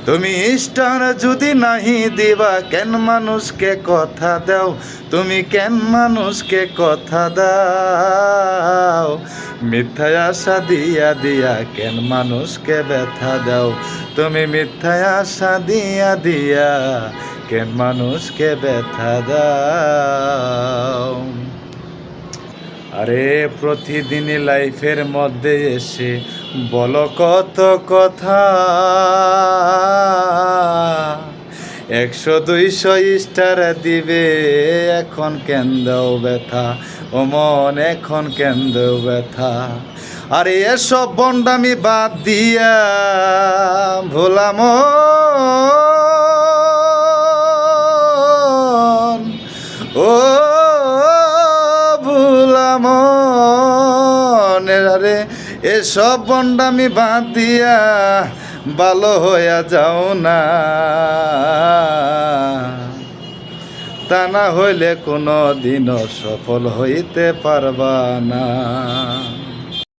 তুমি স্টার যদি নাহি দিবা কেন মানুষকে কথা দাও, তুমি কেন মানুষকে কথা দাও, মিথ্যায় আশা দিয়া দিয়া কেন মানুষকে ব্যথা দাও, তুমি মিথ্যায় আশা দিয়া দিয়া কেন মানুষকে ব্যথা দাও। আরে প্রতিদিনই লাইফের মধ্যে এসে বলো কত কথা, 100-200 স্টার দিবে এখন কেন দাও ব্যথা, ও মন এখন কেন দাও ব্যথা। আরে এসব বন্ডামি বাদ দিয়া ভোলাম ও ভোলাম রে, এসব বন্ডামি বাদ দিয়া ভালো হইয়া যাও না, তা না হইলে কোনো দিনও সফল হইতে পারবা না।